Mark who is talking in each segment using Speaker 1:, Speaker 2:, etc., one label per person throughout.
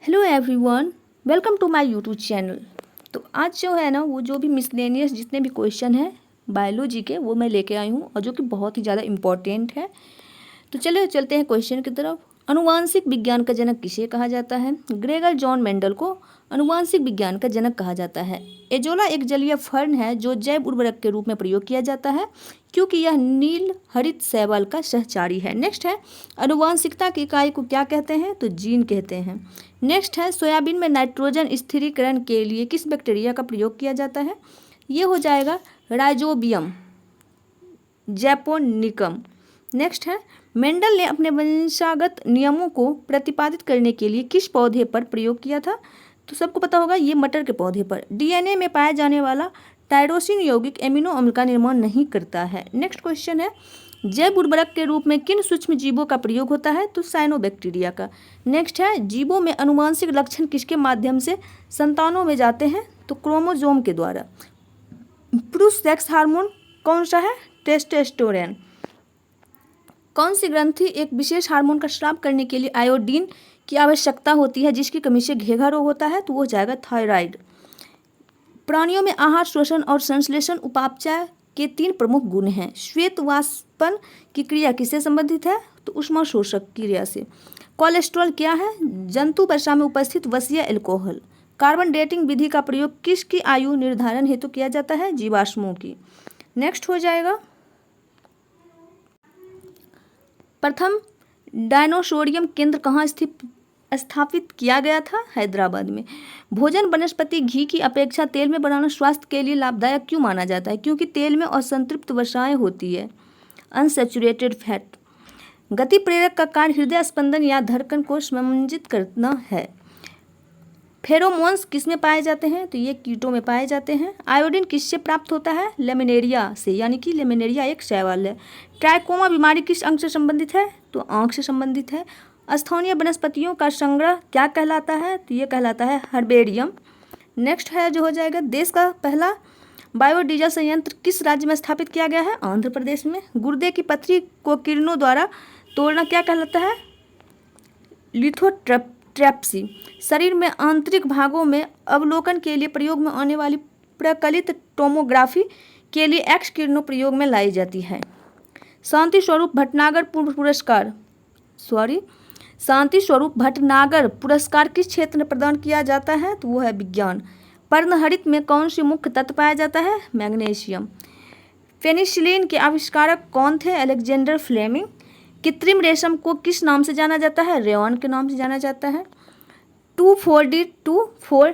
Speaker 1: Hello everyone, welcome to my YouTube channel. तो आज जो है ना वो जो भी मिसलेनियस जितने भी क्वेश्चन हैं बायोलॉजी के वो मैं लेके आई हूँ और जो कि बहुत ही ज़्यादा इम्पॉर्टेंट है। तो चलो चलते हैं क्वेश्चन की तरफ। अनुवांशिक विज्ञान का जनक किसे कहा जाता है? ग्रेगर जॉन मेंडल को अनुवांशिक विज्ञान का जनक कहा जाता है। एजोला एक जलीय फर्न है जो जैव उर्वरक के रूप में प्रयोग किया जाता है क्योंकि यह नील हरित शैवाल का सहचारी है। नेक्स्ट है, अनुवांशिकता की इकाई को क्या कहते हैं? तो जीन कहते हैं। नेक्स्ट है, सोयाबीन में नाइट्रोजन स्थिरीकरण के लिए किस बैक्टीरिया का प्रयोग किया जाता है? ये हो जाएगा राइजोबियम जैपोनिकम। नेक्स्ट है, मेंडल ने अपने वंशागत नियमों को प्रतिपादित करने के लिए किस पौधे पर प्रयोग किया था? तो सबको पता होगा ये मटर के पौधे पर। डीएनए में पाया जाने वाला टायरोसिन यौगिक एमिनो अम्ल का निर्माण नहीं करता है। नेक्स्ट क्वेश्चन है, जैव उर्वरक के रूप में किन सूक्ष्म जीवों का प्रयोग होता है? तो साइनोबैक्टीरिया का। नेक्स्ट है, जीवों में अनुवांशिक लक्षण किसके माध्यम से संतानों में जाते हैं? तो क्रोमोजोम के द्वारा। पुरुष सेक्स हार्मोन कौन सा है? टेस्टोस्टेरोन। कौन सी ग्रंथि एक विशेष हार्मोन का स्राव करने के लिए आयोडीन की आवश्यकता होती है जिसकी कमी से घेघा रोग होता है? तो वो हो जाएगा थायराइड। प्राणियों में आहार शोषण और संश्लेषण उपापचय के 3 प्रमुख गुण हैं। श्वेत वाष्पन की क्रिया किससे संबंधित है? तो ऊष्मा शोषक क्रिया से। कोलेस्ट्रॉल क्या है? जंतु वसा में उपस्थित वसीय एल्कोहल। कार्बन डेटिंग विधि का प्रयोग किसकी आयु निर्धारण हेतु किया जाता है? जीवाश्मों की। नेक्स्ट हो जाएगा, प्रथम डायनोसोरियम केंद्र कहाँ स्थापित किया गया था? हैदराबाद में। भोजन वनस्पति घी की अपेक्षा तेल में बनाना स्वास्थ्य के लिए लाभदायक क्यों माना जाता है? क्योंकि तेल में असंतृप्त वसाएं होती है, अनसैचुरेटेड फैट। गति प्रेरक का कार्य हृदय स्पंदन या धड़कन को समंजित करना है। फेरोमोन्स किसमें पाए जाते हैं? तो ये कीटों में पाए जाते हैं। आयोडीन किससे प्राप्त होता है? लेमिनेरिया से, यानी कि लेमिनेरिया एक शैवाल है। ट्राइकोमा बीमारी किस अंग से संबंधित है? तो आंख से संबंधित है। स्थानीय वनस्पतियों का संग्रह क्या कहलाता है? तो ये कहलाता है हर्बेरियम। नेक्स्ट है जो हो जाएगा, देश का पहला बायोडीजल संयंत्र किस राज्य में स्थापित किया गया है? आंध्र प्रदेश में। गुर्दे की पथरी को किरणों द्वारा तोड़ना क्या कहलाता है? लिथोट्रैप्सी। शरीर में आंतरिक भागों में अवलोकन के लिए प्रयोग में आने वाली प्रकलित टोमोग्राफी के लिए एक्स किरणों प्रयोग में लाई जाती है। शांति स्वरूप भटनागर पुरस्कार किस क्षेत्र में प्रदान किया जाता है? तो वो है विज्ञान। पर्णहरित में कौन सी मुख्य तत्व पाया जाता है? मैग्नीशियम। पेनिसिलिन के आविष्कारक कौन थे? Alexander Fleming. कृत्रिम रेशम को किस नाम से जाना जाता है? रेयॉन के नाम से जाना जाता है। 2,4-D-2,4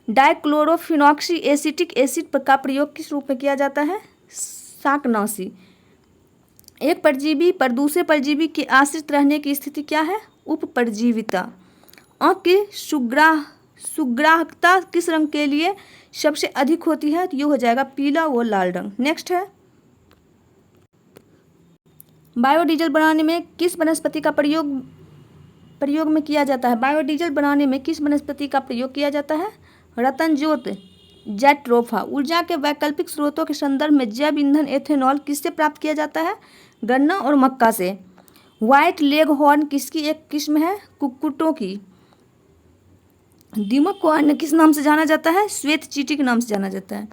Speaker 1: डाइक्लोरोफिनॉक्सी एसिटिक एसिड का प्रयोग किस रूप में किया जाता है? शाकनाशी। एक परजीवी पर दूसरे परजीवी के आश्रित रहने की स्थिति क्या है? उपपरजीविता। आँख की सुग्राहकता किस रंग के लिए सबसे अधिक होती है? तो ये हो जाएगा पीला व लाल रंग। नेक्स्ट है, बायोडीजल बनाने में किस वनस्पति का प्रयोग में किया जाता है? बायोडीजल बनाने में किस वनस्पति का प्रयोग किया जाता है? रतनजोत जैट्रोफा। ऊर्जा के वैकल्पिक स्रोतों के संदर्भ में जैव ईंधन एथेनॉल किससे प्राप्त किया जाता है? गन्ना और मक्का से। व्हाइट लेग हॉर्न किसकी एक किस्म है? कुक्कुटों की। दीमक को अन्य किस नाम से जाना जाता है? श्वेत चींटी के नाम से जाना जाता है।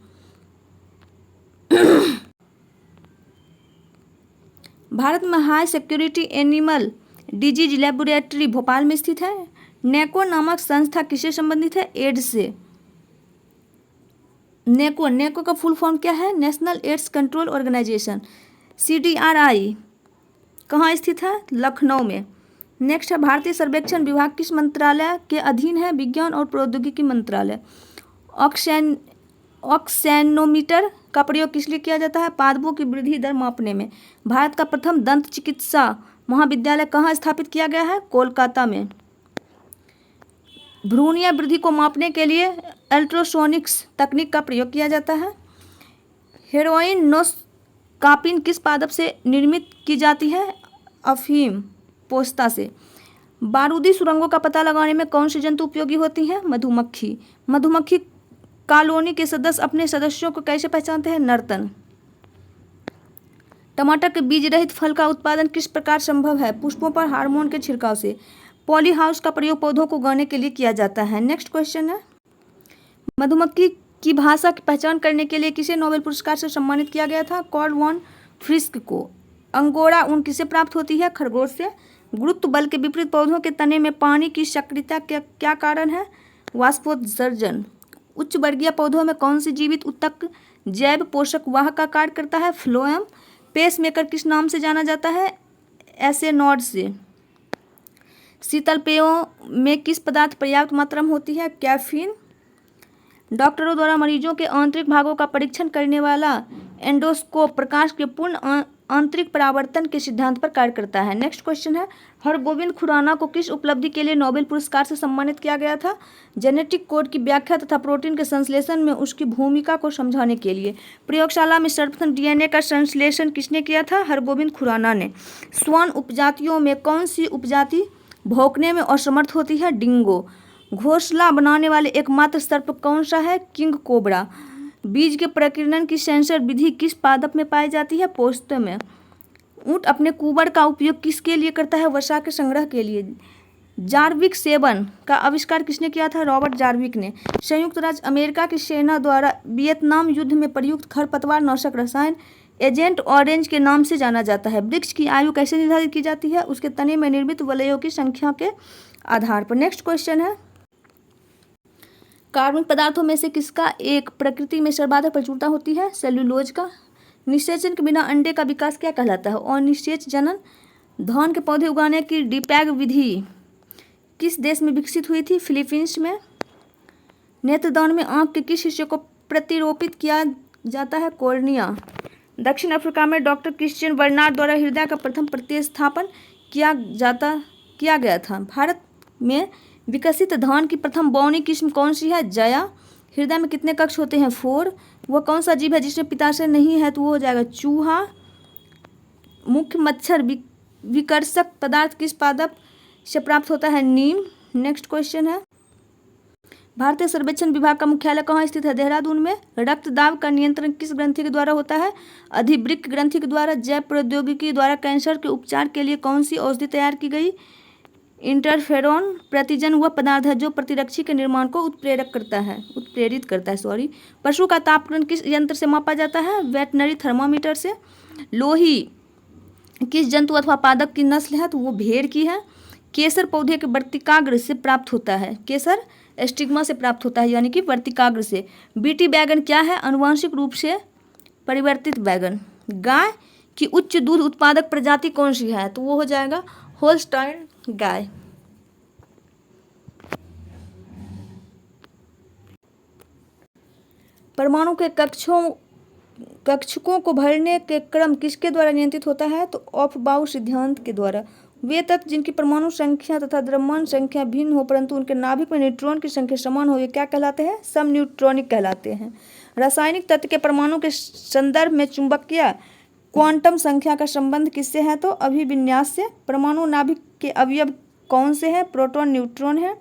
Speaker 1: भारत में high security animal disease laboratory Bhopal में स्थित है। नेको नामक संस्था किससे संबंधित है? एड्स से। नेको का फुल फॉर्म क्या है? National AIDS control organisation. CDRI कहाँ स्थित है? लखनऊ में। नेक्स्ट है, भारतीय सर्वेक्षण विभाग किस मंत्रालय के अधीन है? विज्ञान और प्रौद्योगिकी मंत्रालय। ऑक्सेनोमीटर का प्रयोग किस लिए किया जाता है? पादपों की वृद्धि दर मापने में। भारत का प्रथम दंत चिकित्सा महाविद्यालय कहाँ स्थापित किया गया है? कोलकाता में। भ्रूणीय वृद्धि को मापने के लिए अल्ट्रासोनिक्स तकनीक का प्रयोग किया जाता है। हेरोइन नोस्कापिन किस पादप से निर्मित की जाती है? अफीम पोस्ता से। बारूदी सुरंगों का पता लगाने में कौन सी जंतु उपयोगी होती हैं? मधुमक्खी। मधुमक्खी कॉलोनी के सदस्य अपने सदस्यों को कैसे पहचानते हैं? नर्तन। टमाटर के बीज रहित फल का उत्पादन किस प्रकार संभव है? पुष्पों पर हार्मोन के छिड़काव से। पॉली हाउस का प्रयोग पौधों को उगाने के लिए किया जाता है। नेक्स्ट क्वेश्चन है, मधुमक्खी की भाषा की पहचान करने के लिए किसे नोबेल पुरस्कार से सम्मानित किया गया था? कार्ल वॉन फ्रिस्क को। अंगोरा ऊन किसे प्राप्त होती है? खरगोश से। गुरुत्व बल के विपरीत पौधों के तने में पानी की सक्रियता क्या कारण है? वाष्पोत्सर्जन। उच्च वर्गीय पौधों में कौन सी जीवित ऊतक जैव पोषक वाहक का कार्य करता है? फ्लोएम। पेसमेकर किस नाम से जाना जाता है? एसेनॉड से। शीतल पेयों में किस पदार्थ पर्याप्त मात्रा में होती है? कैफीन। डॉक्टरों द्वारा मरीजों के आंतरिक भागों का परीक्षण करने वाला एंडोस्कोप प्रकाश के पूर्ण आंतरिक परावर्तन के सिद्धांत पर कार्य करता है। नेक्स्ट क्वेश्चन है, हरगोविंद खुराना को किस उपलब्धि के लिए नोबेल पुरस्कार से सम्मानित किया गया था? जेनेटिक कोड की व्याख्या तथा प्रोटीन के संश्लेषण में उसकी भूमिका को समझाने के लिए। प्रयोगशाला में सर्वप्रथम डीएनए का संश्लेषण किसने किया था? हरगोविंद खुराना ने। स्वर्ण उपजातियों में कौन सी उपजाति भौंकने में असमर्थ होती है? डिंगो। घोंसला बनाने वाले एकमात्र सर्प कौन सा है? King cobra. बीज के प्रकीर्णन की सेंसर विधि किस पादप में पाई जाती है? पोस्त में। ऊंट अपने कुबर का उपयोग किसके लिए करता है? वसा के संग्रह के लिए। जार्विक 7 का आविष्कार किसने किया था? रॉबर्ट जार्विक ने। संयुक्त राज्य अमेरिका की सेना द्वारा वियतनाम युद्ध में प्रयुक्त खरपतवार नाशक रसायन एजेंट ऑरेंज के नाम से जाना जाता है। वृक्ष की आयु कैसे निर्धारित की जाती है? उसके तने में निर्मित वलयों की संख्या के आधार पर। नेक्स्ट क्वेश्चन है, कार्बनिक पदार्थों में से किसका एक प्रकृति में सर्वाधिक प्रचुरता होती है? सेल्यूलोज का। निषेचन के बिना अंडे का विकास क्या कहलाता है? अनिषेच जनन। धान के पौधे उगाने की डिपैग विधि किस देश में विकसित हुई थी? फिलीपींस में। नेत्रदान में आंख के किस हिस्से को प्रतिरोपित किया जाता है? कॉर्निया। दक्षिण अफ्रीका में डॉक्टर क्रिश्चियन बर्नार्ड द्वारा हृदय का प्रथम प्रतिस्थापन किया गया था। भारत में विकसित धान की प्रथम बौनी किस्म कौन सी है? जया। हृदय में कितने कक्ष होते हैं? 4। वह कौन सा जीव है जिसमें पित्ताशय नहीं है? तो वो हो जाएगा चूहा। मुख्य मच्छर विकर्षक पदार्थ किस पादप से प्राप्त होता है? नीम। नेक्स्ट क्वेश्चन है, भारतीय सर्वेक्षण विभाग का मुख्यालय कहाँ स्थित है? देहरादून में। रक्तदाब का नियंत्रण किस ग्रंथि के द्वारा होता है? अधिवृक्क ग्रंथि के द्वारा। जैव प्रौद्योगिकी द्वारा कैंसर के उपचार के लिए कौन सी औषधि तैयार की गई? इंटरफेरोन। प्रतिजन वह पदार्थ है जो प्रतिरक्षी के निर्माण को उत्प्रेरित करता है। पशु का तापमान किस यंत्र से मापा जाता है? वेटनरी थर्मामीटर से। लोही किस जंतु अथवा पादप की नस्ल है? तो वो भेड़ की है। केसर पौधे के वर्तिकाग्र से प्राप्त होता है। केसर स्टिग्मा से प्राप्त होता है, यानी कि वर्तिकाग्र से। बीटी बैगन क्या है? आनुवंशिक रूप से परिवर्तित बैगन। गाय की उच्च दूध उत्पादक प्रजाति कौन सी है? तो वो हो जाएगा होल्स्टाइन गाय। परमाणु के कक्षकों को भरने के क्रम किसके द्वारा नियंत्रित होता है? तो ऑफबाउ सिद्धांत के द्वारा। वे तत्व जिनकी परमाणु संख्या तथा द्रव्यमान संख्या भिन्न हो परंतु उनके नाभिक में न्यूट्रॉन की संख्या समान हो, ये क्या कहलाते हैं? सम न्यूट्रॉनिक कहलाते हैं। रासायनिक तत्व के परमाणु के संदर्भ में चुंबकीय क्वांटम संख्या का संबंध किससे है? तो अभिविन्यास से। परमाणु नाभिक के अवयव कौन से हैं? प्रोटॉन न्यूट्रॉन है।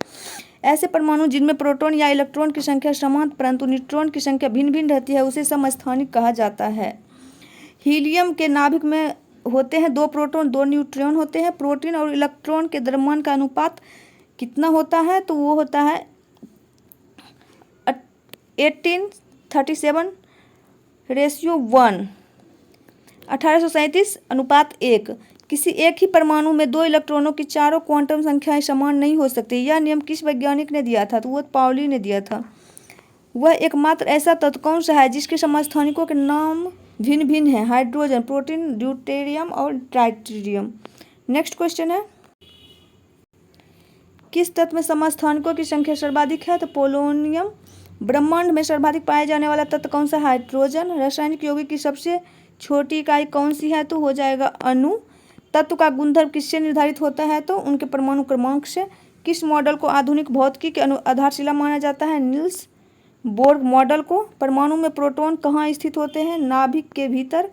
Speaker 1: ऐसे परमाणु जिनमें प्रोटॉन या इलेक्ट्रॉन की संख्या समान परंतु न्यूट्रॉन की संख्या भिन्न भिन्न रहती है उसे समस्थानिक कहा जाता है। हीलियम के नाभिक में होते हैं 2 प्रोटॉन 2 न्यूट्रॉन होते हैं। प्रोटॉन और इलेक्ट्रॉन के द्रव्यमान का अनुपात कितना होता है? तो वो होता है 1837:1। 1837:1। किसी एक ही परमाणु में 2 इलेक्ट्रॉनों की चारों क्वांटम संख्याएं समान नहीं हो सकती। यह नियम किस वैज्ञानिक ने दिया था? तो वो पाउली ने दिया था। वह एकमात्र ऐसा तत्व कौन सा है जिसके समस्थानिकों के नाम भिन्न भिन्न हैं? हाइड्रोजन, प्रोटीन, ड्यूटेरियम और ट्राइटिरियम। नेक्स्ट क्वेश्चन है, किस तत्व में समस्थानिकों की संख्या सर्वाधिक है? तो पोलोनियम। ब्रह्मांड में सर्वाधिक पाया जाने वाला तत्व कौन सा? हाइड्रोजन। रासायनिक यौगिक की सबसे छोटी इकाई कौन सी है? तो हो जाएगा अणु। तत्व का गुणधर्म किससे निर्धारित होता है? तो उनके परमाणु क्रमांक से। किस मॉडल को आधुनिक भौतिकी की आधारशिला माना जाता है? नील्स बोर मॉडल को। परमाणु में प्रोटॉन कहाँ स्थित होते हैं? नाभिक के भीतर।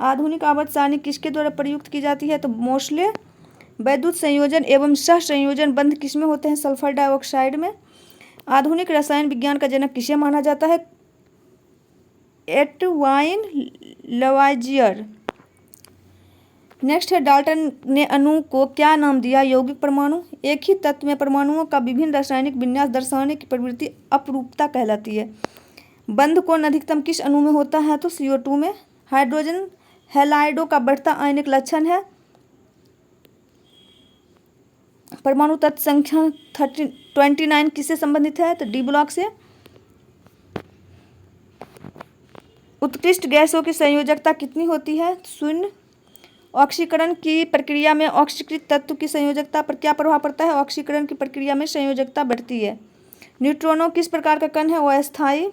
Speaker 1: आधुनिक आवर्त सारणी किसके द्वारा प्रयुक्त की जाती है? तो मोस्ले। वैद्युत संयोजन एवं सह संयोजन बंध किसमें होते हैं? सल्फर डाइऑक्साइड में। आधुनिक रसायन विज्ञान का जनक किसे माना जाता है? एडवाइन लवाइजियर। नेक्स्ट है डाल्टन ने अणु को क्या नाम दिया? यौगिक परमाणु। एक ही तत्व में परमाणुओं का विभिन्न रासायनिक विन्यास दर्शाने की प्रवृत्ति अपरूपता कहलाती है। बंध कोण अधिकतम किस अणु में होता है? तो CO2 में। हाइड्रोजन हैलाइडों का बढ़ता आयनिक लक्षण है। परमाणु तत्व संख्या 29 किससे संबंधित है? तो डी ब्लॉक से। उत्कृष्ट गैसों की संयोजकता कितनी होती है? 0। ऑक्सीकरण की प्रक्रिया में ऑक्सीकृत तत्व की संयोजकता पर क्या प्रभाव पड़ता है? ऑक्सीकरण की प्रक्रिया में संयोजकता बढ़ती है। न्यूट्रॉनो किस प्रकार का कण है? अस्थायी।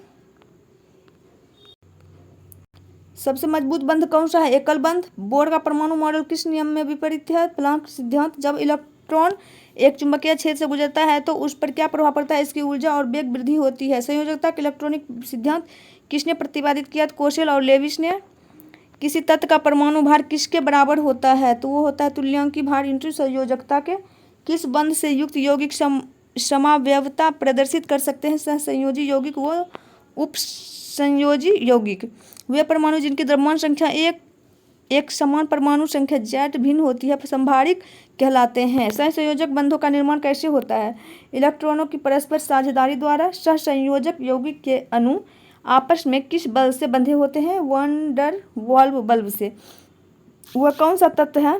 Speaker 1: सबसे मजबूत बंध कौन सा है? एकल बंध। बोर का परमाणु मॉडल किस नियम में विपरीत है? प्लांक सिद्धांत। जब इलेक्ट्रॉन एक चुंबकीय क्षेत्र से गुजरता है तो उस पर क्या प्रभाव पड़ता है? इसकी ऊर्जा और वेग वृद्धि होती है। संयोजकता के इलेक्ट्रॉनिक सिद्धांत किसने प्रतिपादित किया? कोशेल और लेविस ने। किसी तत्व का परमाणु भार किसके बराबर होता है? तो वो होता है तुल्यांकी भार इंटू संयोजकता के। किस बंध से युक्त यौगिक समावयवता प्रदर्शित कर सकते हैं? सहसंयोजी यौगिक व उपसंयोजी यौगिक। वे परमाणु जिनकी द्रव्यमान संख्या एक समान परमाणु संख्या Z भिन्न होती है समभारिक कहलाते हैं। सहसंयोजक बंधों का निर्माण कैसे होता है? इलेक्ट्रॉनों की परस्पर साझेदारी द्वारा। सहसंयोजक यौगिक के अणु आपस में किस बल से बंधे होते हैं? वंडर वाल्व बल्ब से। वह कौन सा तत्व है?